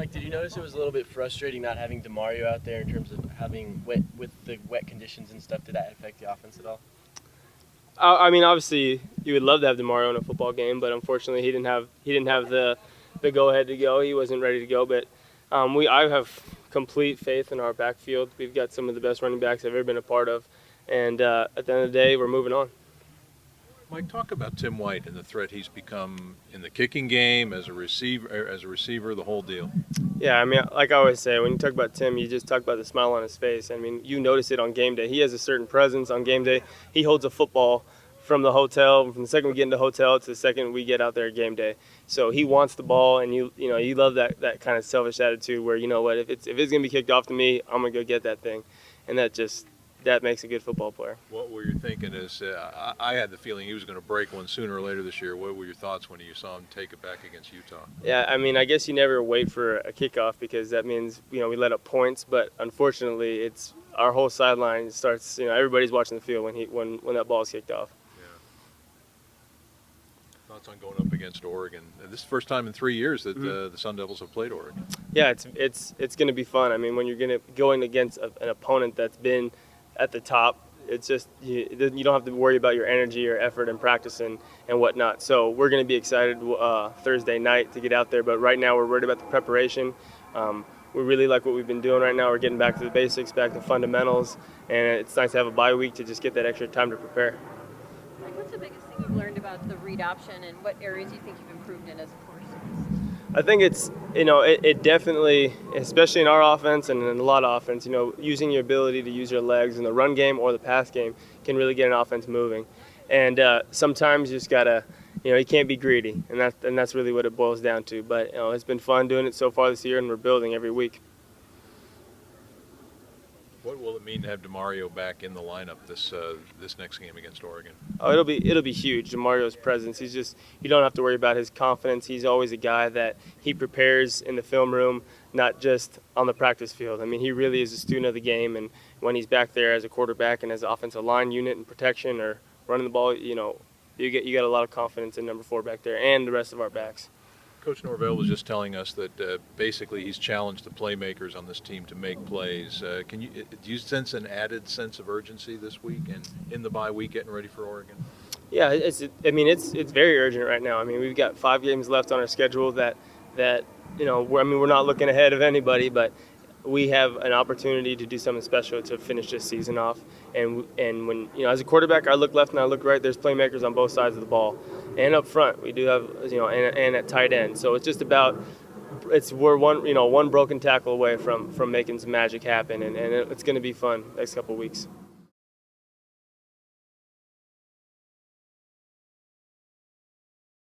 Mike, did you notice it was a little bit frustrating not having DeMario out there in terms of having with the wet conditions and stuff? Did that affect the offense at all? I mean, obviously, you would love to have DeMario in a football game, but unfortunately, he didn't have the go ahead to go. He wasn't ready to go. But I have complete faith in our backfield. We've got some of the best running backs I've ever been a part of, and at the end of the day, we're moving on. Mike, talk about Tim White and the threat he's become in the kicking game, as a receiver, the whole deal. Yeah, I mean, like I always say, when you talk about Tim, you just talk about the smile on his face. I mean, you notice it on game day. He has a certain presence on game day. He holds a football from the hotel, from the second we get in the hotel to the second we get out there game day. So he wants the ball, and you love that kind of selfish attitude where, you know what, if it's going to be kicked off to me, I'm going to go get that thing. And that makes a good football player. What were you thinking? I had the feeling he was going to break one sooner or later this year. What were your thoughts when you saw him take it back against Utah? Yeah, I mean, I guess you never wait for a kickoff because that means, we let up points. But unfortunately, it's our whole sideline starts. Everybody's watching the field when that ball is kicked off. Yeah. Thoughts on going up against Oregon? This is the first time in 3 years that the Sun Devils have played Oregon. Yeah, it's going to be fun. I mean, when you're going against an opponent that's been at the top, it's just you don't have to worry about your energy or effort and practice and whatnot. So we're going to be excited Thursday night to get out there. But right now we're worried about the preparation. We really like what we've been doing right now. We're getting back to the basics, back to fundamentals, and it's nice to have a bye week to just get that extra time to prepare. Like, what's the biggest thing you've learned about the read option, and what areas do you think you've improved in as a course? I think it's, it definitely, especially in our offense and in a lot of offense, using your ability to use your legs in the run game or the pass game can really get an offense moving. And sometimes you just got to, you can't be greedy, and that's really what it boils down to. But, it's been fun doing it so far this year, and we're building every week. What will it mean to have DeMario back in the lineup this next game against Oregon? Oh, it'll be huge. DeMario's presence. You don't have to worry about his confidence. He's always a guy that he prepares in the film room, not just on the practice field. I mean, he really is a student of the game, and when he's back there as a quarterback and as an offensive line unit and protection or running the ball, you got a lot of confidence in number 4 back there and the rest of our backs. Coach Norvell was just telling us that basically he's challenged the playmakers on this team to make plays. Do you sense an added sense of urgency this week and in the bye week getting ready for Oregon? Yeah, it's very urgent right now. I mean, we've got 5 games left on our schedule that we're not looking ahead of anybody, but we have an opportunity to do something special to finish this season off. And when as a quarterback, I look left and I look right. There's playmakers on both sides of the ball, and up front we do have and at tight end. So it's just about we're one broken tackle away from making some magic happen, and it's going to be fun next couple of weeks.